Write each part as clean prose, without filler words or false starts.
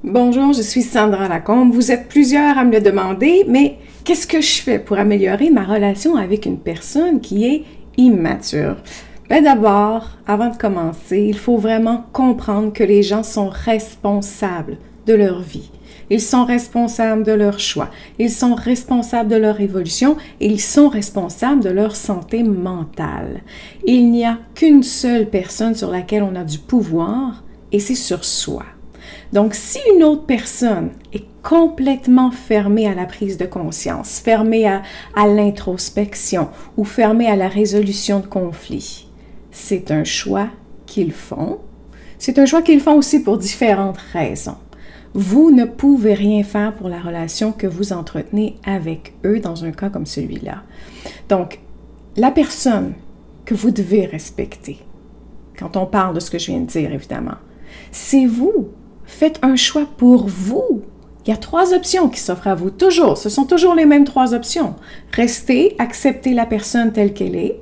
Bonjour, je suis Sandra Lacombe. Vous êtes plusieurs à me le demander, mais qu'est-ce que je fais pour améliorer ma relation avec une personne qui est immature? Ben d'abord, avant de commencer, il faut vraiment comprendre que les gens sont responsables de leur vie. Ils sont responsables de leurs choix. Ils sont responsables de leur évolution et ils sont responsables de leur santé mentale. Il n'y a qu'une seule personne sur laquelle on a du pouvoir et c'est sur soi. Donc, si une autre personne est complètement fermée à la prise de conscience, fermée à l'introspection ou fermée à la résolution de conflits, c'est un choix qu'ils font. C'est un choix qu'ils font aussi pour différentes raisons. Vous ne pouvez rien faire pour la relation que vous entretenez avec eux dans un cas comme celui-là. Donc, la personne que vous devez respecter, quand on parle de ce que je viens de dire, évidemment, c'est vous. Faites un choix pour vous. Il y a 3 options qui s'offrent à vous, toujours. Ce sont toujours les mêmes 3 options. Rester, accepter la personne telle qu'elle est,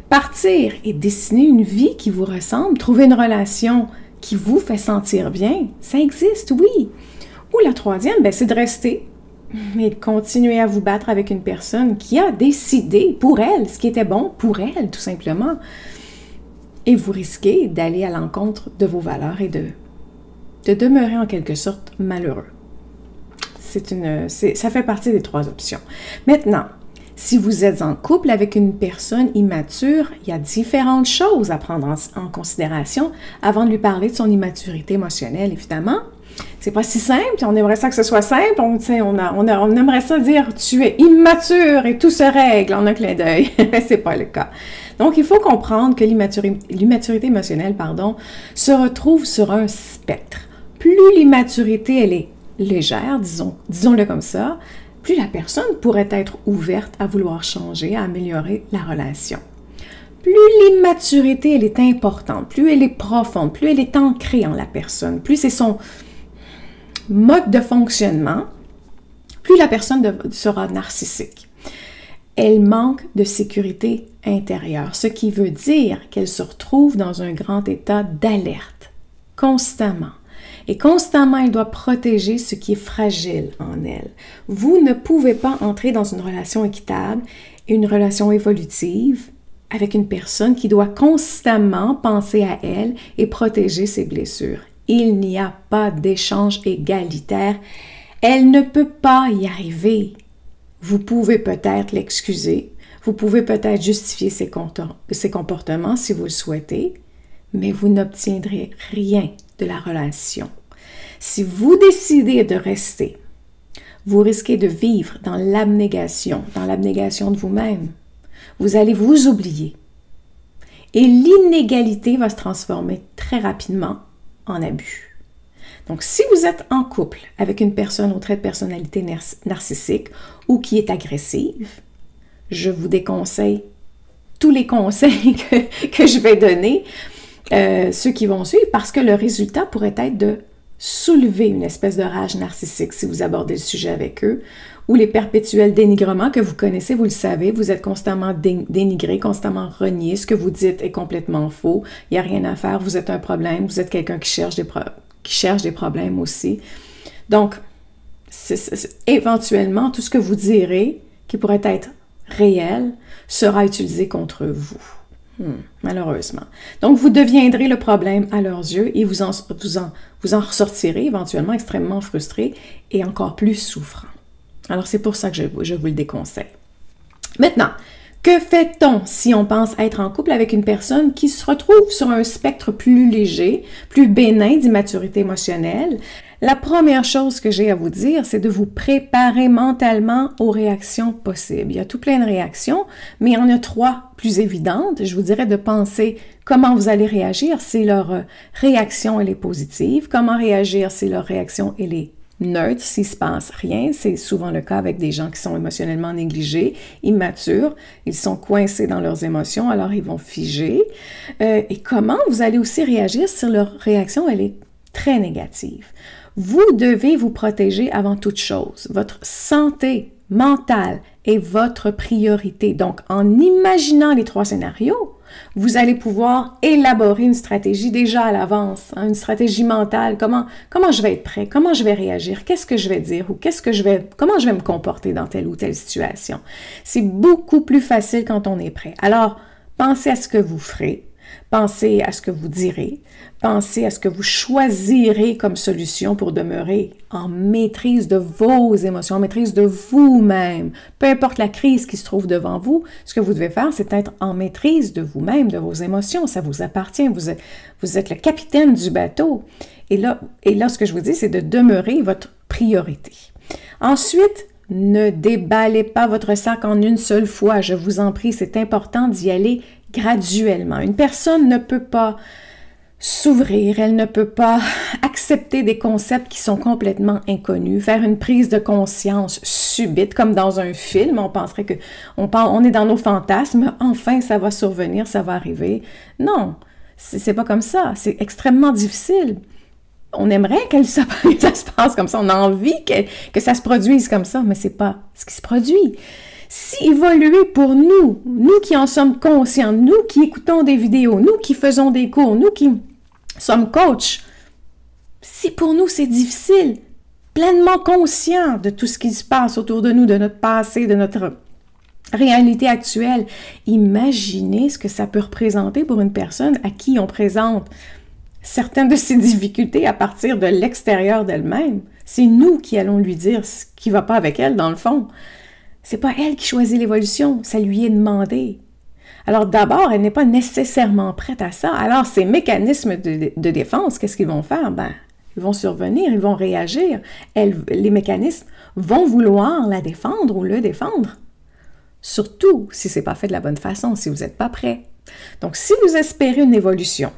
partir et dessiner une vie qui vous ressemble, trouver une relation qui vous fait sentir bien. Ça existe, oui. Ou la 3e, ben, c'est de rester et de continuer à vous battre avec une personne qui a décidé pour elle ce qui était bon pour elle, tout simplement. Et vous risquez d'aller à l'encontre de vos valeurs et de demeurer en quelque sorte malheureux. Ça fait partie des 3 options. Maintenant, si vous êtes en couple avec une personne immature, il y a différentes choses à prendre en considération avant de lui parler de son immaturité émotionnelle, évidemment. C'est pas si simple, on aimerait ça que ce soit simple, on aimerait ça dire « tu es immature et tout se règle en un clin d'œil ». C'est pas le cas. Donc, il faut comprendre que l'immaturité émotionnelle, se retrouve sur un spectre. Plus l'immaturité, elle est légère, disons-le comme ça, plus la personne pourrait être ouverte à vouloir changer, à améliorer la relation. Plus l'immaturité, elle est importante, plus elle est profonde, plus elle est ancrée en la personne, plus c'est son mode de fonctionnement, plus la personne sera narcissique. Elle manque de sécurité intérieure, ce qui veut dire qu'elle se retrouve dans un grand état d'alerte, constamment. Et constamment, elle doit protéger ce qui est fragile en elle. Vous ne pouvez pas entrer dans une relation équitable, une relation évolutive, avec une personne qui doit constamment penser à elle et protéger ses blessures. Il n'y a pas d'échange égalitaire. Elle ne peut pas y arriver. Vous pouvez peut-être l'excuser, vous pouvez peut-être justifier ses comportements si vous le souhaitez, mais vous n'obtiendrez rien de la relation. Si vous décidez de rester, vous risquez de vivre dans l'abnégation de vous-même. Vous allez vous oublier. Et l'inégalité va se transformer très rapidement en abus. Donc, si vous êtes en couple avec une personne aux traits de personnalité narcissique ou qui est agressive, je vous déconseille tous les conseils que je vais donner, ceux qui vont suivre, parce que le résultat pourrait être de soulever une espèce de rage narcissique si vous abordez le sujet avec eux, ou les perpétuels dénigrements que vous connaissez, vous le savez, vous êtes constamment dénigré, constamment renié, ce que vous dites est complètement faux, il n'y a rien à faire, vous êtes un problème, vous êtes quelqu'un qui cherche des problèmes aussi. Donc, éventuellement, tout ce que vous direz, qui pourrait être réel, sera utilisé contre vous. Malheureusement. Donc, vous deviendrez le problème à leurs yeux et vous en ressortirez éventuellement extrêmement frustré et encore plus souffrant. Alors, c'est pour ça que je vous le déconseille. Maintenant, que fait-on si on pense être en couple avec une personne qui se retrouve sur un spectre plus léger, plus bénin d'immaturité émotionnelle? La première chose que j'ai à vous dire, c'est de vous préparer mentalement aux réactions possibles. Il y a tout plein de réactions, mais il y en a 3 plus évidentes. Je vous dirais de penser comment vous allez réagir si leur réaction elle est positive, comment réagir si leur réaction elle est neutre, s'il ne se passe rien. C'est souvent le cas avec des gens qui sont émotionnellement négligés, immatures. Ils sont coincés dans leurs émotions, alors ils vont figer. Et comment vous allez aussi réagir si leur réaction elle est très négative. Vous devez vous protéger avant toute chose. Votre santé mentale est votre priorité. Donc, en imaginant les 3 scénarios, Vous allez pouvoir élaborer une stratégie déjà à l'avance, hein, une stratégie mentale. Comment je vais être prêt? Comment je vais réagir? Qu'est-ce que je vais dire? Ou comment je vais me comporter dans telle ou telle situation? C'est beaucoup plus facile quand on est prêt. Alors, pensez à ce que vous ferez. Pensez à ce que vous direz, pensez à ce que vous choisirez comme solution pour demeurer en maîtrise de vos émotions, en maîtrise de vous-même. Peu importe la crise qui se trouve devant vous, ce que vous devez faire, c'est être en maîtrise de vous-même, de vos émotions. Ça vous appartient, vous êtes le capitaine du bateau. Et là, ce que je vous dis, c'est de demeurer votre priorité. Ensuite, ne déballez pas votre sac en une seule fois. Je vous en prie, c'est important d'y aller graduellement. Une personne ne peut pas s'ouvrir, elle ne peut pas accepter des concepts qui sont complètement inconnus, faire une prise de conscience subite, comme dans un film, on penserait que on est dans nos fantasmes, enfin ça va survenir, ça va arriver. Non, c'est pas comme ça, c'est extrêmement difficile. On aimerait que ça se passe comme ça, on a envie que ça se produise comme ça, mais c'est pas ce qui se produit. Si évoluer pour nous qui en sommes conscients, nous qui écoutons des vidéos, nous qui faisons des cours, nous qui sommes coachs, si pour nous c'est difficile, pleinement conscients de tout ce qui se passe autour de nous, de notre passé, de notre réalité actuelle, imaginez ce que ça peut représenter pour une personne à qui on présente certaines de ces difficultés à partir de l'extérieur d'elle-même. C'est nous qui allons lui dire ce qui ne va pas avec elle, dans le fond. C'est pas elle qui choisit l'évolution, ça lui est demandé. Alors d'abord, elle n'est pas nécessairement prête à ça. Alors ces mécanismes de défense, qu'est-ce qu'ils vont faire? Ben, ils vont survenir, ils vont réagir. Les mécanismes vont vouloir la défendre ou le défendre. Surtout si ce n'est pas fait de la bonne façon, si vous n'êtes pas prêt. Donc si vous espérez une évolution,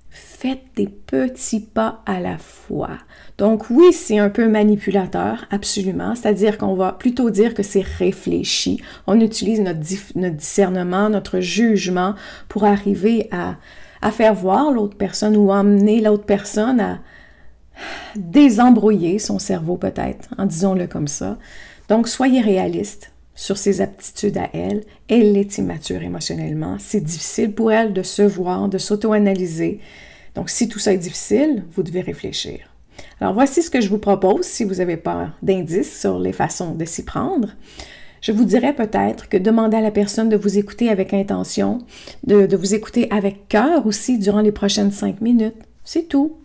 faites des petits pas à la fois. Donc oui, c'est un peu manipulateur, absolument, c'est-à-dire qu'on va plutôt dire que c'est réfléchi. On utilise notre discernement, notre jugement pour arriver à faire voir l'autre personne ou amener l'autre personne à désembrouiller son cerveau peut-être, en disons-le comme ça. Donc soyez réaliste sur ses aptitudes à elle. Elle est immature émotionnellement. C'est difficile pour elle de se voir, de s'auto-analyser. Donc, si tout ça est difficile, vous devez réfléchir. Alors, voici ce que je vous propose si vous n'avez pas d'indices sur les façons de s'y prendre. Je vous dirais peut-être que demandez à la personne de vous écouter avec intention, de vous écouter avec cœur aussi durant les prochaines 5 minutes. C'est tout.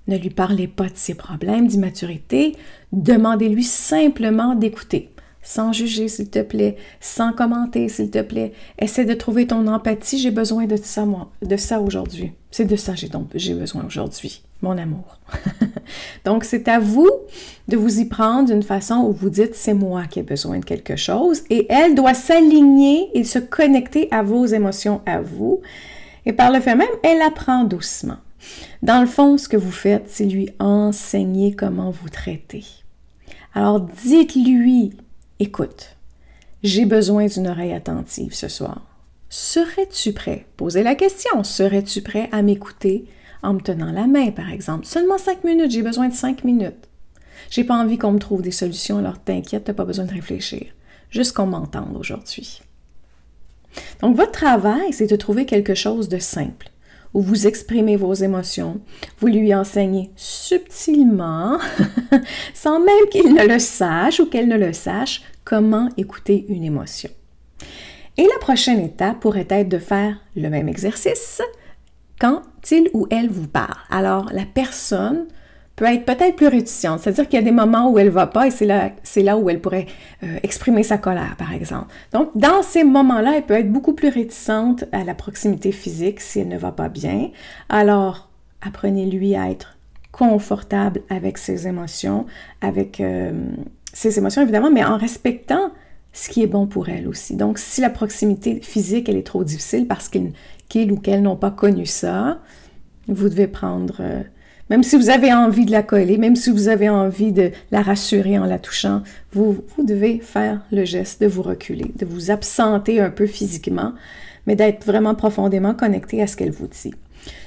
Ne lui parlez pas de ses problèmes d'immaturité. Demandez-lui simplement d'écouter. Sans juger, s'il te plaît, sans commenter, s'il te plaît. Essaie de trouver ton empathie. J'ai besoin de ça, moi, de ça aujourd'hui. C'est de ça j'ai besoin aujourd'hui, mon amour. Donc, c'est à vous de vous y prendre d'une façon où vous dites, c'est moi qui ai besoin de quelque chose. Et elle doit s'aligner et se connecter à vos émotions, à vous. Et par le fait même, elle apprend doucement. Dans le fond, ce que vous faites, c'est lui enseigner comment vous traiter. Alors, dites-lui, écoute, j'ai besoin d'une oreille attentive ce soir. Serais-tu prêt? Posez la question. Serais-tu prêt à m'écouter en me tenant la main, par exemple? Seulement 5 minutes, j'ai besoin de 5 minutes. J'ai pas envie qu'on me trouve des solutions, alors t'inquiète, t'as pas besoin de réfléchir. Juste qu'on m'entende aujourd'hui. Donc, votre travail, c'est de trouver quelque chose de simple, où vous exprimez vos émotions, vous lui enseignez subtilement, sans même qu'il ne le sache ou qu'elle ne le sache, comment écouter une émotion. Et la prochaine étape pourrait être de faire le même exercice quand il ou elle vous parle. Alors, la personne peut être peut-être plus réticente, c'est-à-dire qu'il y a des moments où elle ne va pas et c'est là où elle pourrait exprimer sa colère, par exemple. Donc, dans ces moments-là, elle peut être beaucoup plus réticente à la proximité physique si elle ne va pas bien. Alors, apprenez-lui à être confortable avec ses émotions, évidemment, mais en respectant ce qui est bon pour elle aussi. Donc, si la proximité physique, elle est trop difficile parce qu'il ou qu'elle n'ont pas connu ça, vous devez prendre, même si vous avez envie de la coller, même si vous avez envie de la rassurer en la touchant, vous devez faire le geste de vous reculer, de vous absenter un peu physiquement, mais d'être vraiment profondément connecté à ce qu'elle vous dit.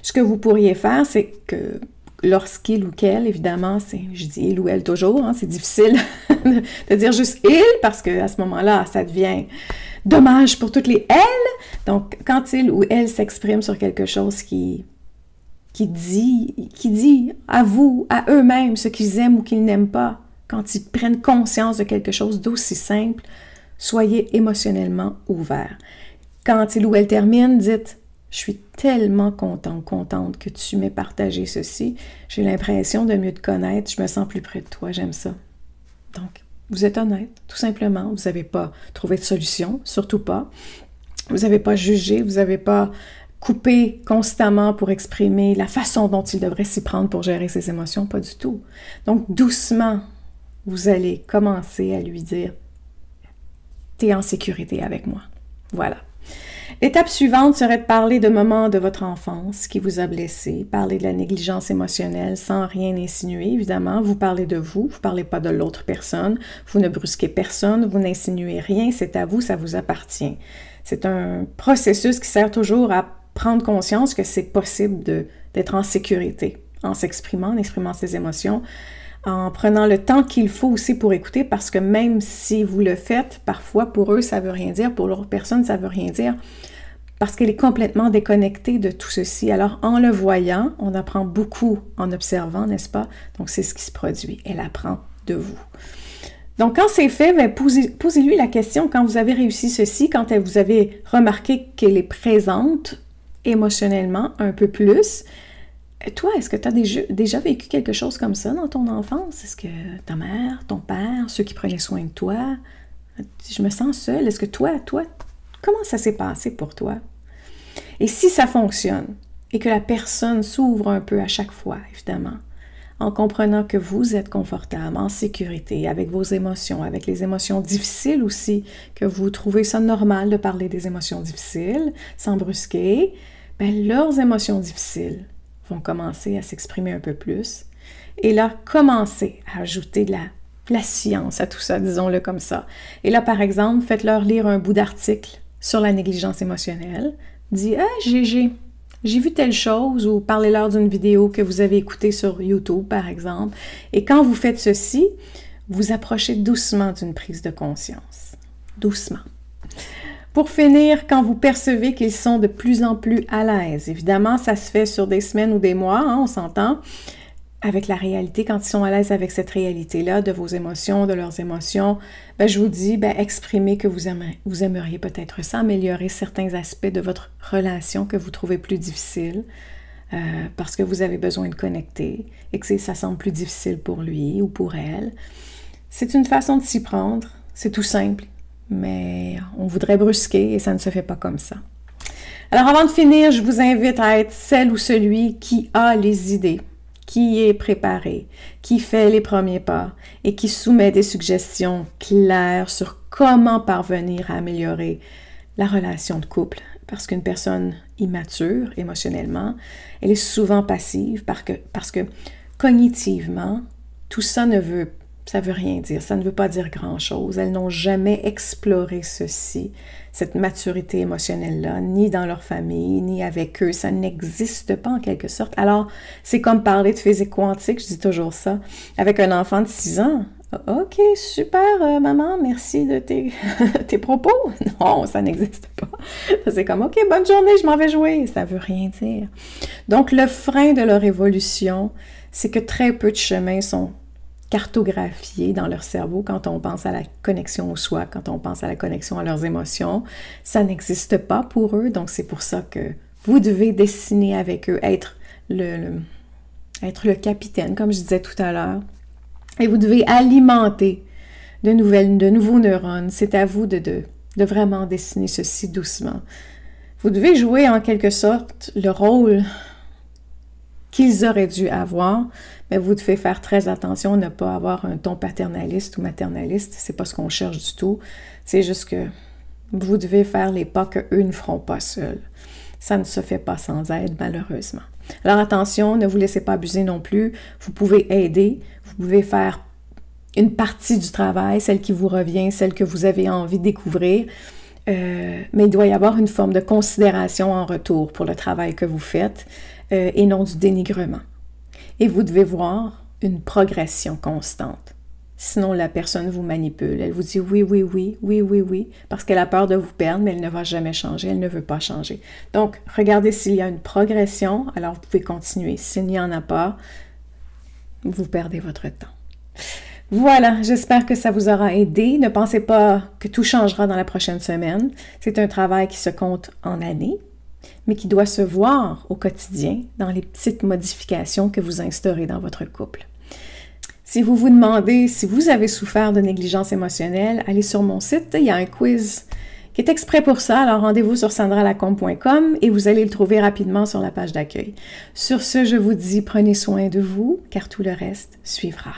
Ce que vous pourriez faire, c'est que lorsqu'il ou qu'elle, évidemment, je dis il ou elle toujours, hein, c'est difficile de dire juste il, parce qu'à ce moment-là, ça devient dommage pour toutes les elles. Donc, quand il ou elle s'exprime sur quelque chose qui dit à vous, à eux-mêmes, ce qu'ils aiment ou qu'ils n'aiment pas, quand ils prennent conscience de quelque chose d'aussi simple, soyez émotionnellement ouverts. Quand il ou elle termine, dites « Je suis tellement contente que tu m'aies partagé ceci. J'ai l'impression de mieux te connaître. Je me sens plus près de toi. J'aime ça. » Donc, vous êtes honnête, tout simplement. Vous n'avez pas trouvé de solution, surtout pas. Vous n'avez pas jugé, vous n'avez pas coupé constamment pour exprimer la façon dont il devrait s'y prendre pour gérer ses émotions. Pas du tout. Donc, doucement, vous allez commencer à lui dire « T'es en sécurité avec moi. » Voilà. L'étape suivante serait de parler de moments de votre enfance qui vous a blessé, parler de la négligence émotionnelle sans rien insinuer, évidemment. Vous parlez de vous, vous ne parlez pas de l'autre personne, vous ne brusquez personne, vous n'insinuez rien, c'est à vous, ça vous appartient. C'est un processus qui sert toujours à prendre conscience que c'est possible d'être en sécurité, en s'exprimant, en exprimant ses émotions, en prenant le temps qu'il faut aussi pour écouter, parce que même si vous le faites, parfois pour eux, ça ne veut rien dire, pour l'autre personne, ça ne veut rien dire, parce qu'elle est complètement déconnectée de tout ceci. Alors, en le voyant, on apprend beaucoup en observant, n'est-ce pas? Donc, c'est ce qui se produit. Elle apprend de vous. Donc, quand c'est fait, posez-lui la question, quand vous avez réussi ceci, quand vous avez remarqué qu'elle est présente émotionnellement un peu plus, toi, est-ce que tu as déjà vécu quelque chose comme ça dans ton enfance? Est-ce que ta mère, ton père, ceux qui prenaient soin de toi, je me sens seule, est-ce que toi, comment ça s'est passé pour toi? Et si ça fonctionne, et que la personne s'ouvre un peu à chaque fois, évidemment, en comprenant que vous êtes confortable, en sécurité, avec vos émotions, avec les émotions difficiles aussi, que vous trouvez ça normal de parler des émotions difficiles, sans brusquer, bien, leurs émotions difficiles vont commencer à s'exprimer un peu plus. Et là, commencez à ajouter de la science à tout ça, disons-le comme ça. Et là, par exemple, faites-leur lire un bout d'article sur la négligence émotionnelle. Dites « Ah, j'ai vu telle chose » ou parlez-leur d'une vidéo que vous avez écoutée sur YouTube, par exemple. Et quand vous faites ceci, vous approchez doucement d'une prise de conscience. Doucement. Pour finir, quand vous percevez qu'ils sont de plus en plus à l'aise, évidemment, ça se fait sur des semaines ou des mois, hein, on s'entend, avec la réalité, quand ils sont à l'aise avec cette réalité-là, de vos émotions, de leurs émotions, ben, je vous dis, ben, exprimez que vous aimeriez peut-être ça, améliorer certains aspects de votre relation que vous trouvez plus difficiles, parce que vous avez besoin de connecter et que ça semble plus difficile pour lui ou pour elle. C'est une façon de s'y prendre, c'est tout simple. Mais on voudrait brusquer et ça ne se fait pas comme ça. Alors avant de finir, je vous invite à être celle ou celui qui a les idées, qui est préparé, qui fait les premiers pas et qui soumet des suggestions claires sur comment parvenir à améliorer la relation de couple. Parce qu'une personne immature émotionnellement, elle est souvent passive parce que cognitivement, tout ça ça veut rien dire, ça ne veut pas dire grand-chose. Elles n'ont jamais exploré ceci, cette maturité émotionnelle-là, ni dans leur famille, ni avec eux. Ça n'existe pas en quelque sorte. Alors, c'est comme parler de physique quantique, je dis toujours ça, avec un enfant de 6 ans. OK, super, maman, merci de tes propos. Non, ça n'existe pas. C'est comme, OK, bonne journée, je m'en vais jouer. Ça veut rien dire. Donc, le frein de leur évolution, c'est que très peu de chemins sont cartographiés dans leur cerveau quand on pense à la connexion au soi, quand on pense à la connexion à leurs émotions. Ça n'existe pas pour eux, donc c'est pour ça que vous devez dessiner avec eux, être le capitaine, comme je disais tout à l'heure. Et vous devez alimenter de nouveaux neurones. C'est à vous de vraiment dessiner ceci doucement. Vous devez jouer en quelque sorte le rôle qu'ils auraient dû avoir, mais vous devez faire très attention à ne pas avoir un ton paternaliste ou maternaliste. C'est pas ce qu'on cherche du tout. C'est juste que vous devez faire les pas qu'eux ne feront pas seuls. Ça ne se fait pas sans aide, malheureusement. Alors attention, ne vous laissez pas abuser non plus. Vous pouvez aider, vous pouvez faire une partie du travail, celle qui vous revient, celle que vous avez envie de découvrir. Mais il doit y avoir une forme de considération en retour pour le travail que vous faites et non du dénigrement. Et vous devez voir une progression constante. Sinon, la personne vous manipule. Elle vous dit oui, oui, oui, oui, oui, oui, parce qu'elle a peur de vous perdre, mais elle ne va jamais changer, elle ne veut pas changer. Donc, regardez s'il y a une progression, alors vous pouvez continuer. S'il n'y en a pas, vous perdez votre temps. Voilà, j'espère que ça vous aura aidé. Ne pensez pas que tout changera dans la prochaine semaine. C'est un travail qui se compte en années, mais qui doit se voir au quotidien dans les petites modifications que vous instaurez dans votre couple. Si vous vous demandez si vous avez souffert de négligence émotionnelle, allez sur mon site, il y a un quiz qui est exprès pour ça, alors rendez-vous sur sandralacombe.com et vous allez le trouver rapidement sur la page d'accueil. Sur ce, je vous dis prenez soin de vous, car tout le reste suivra.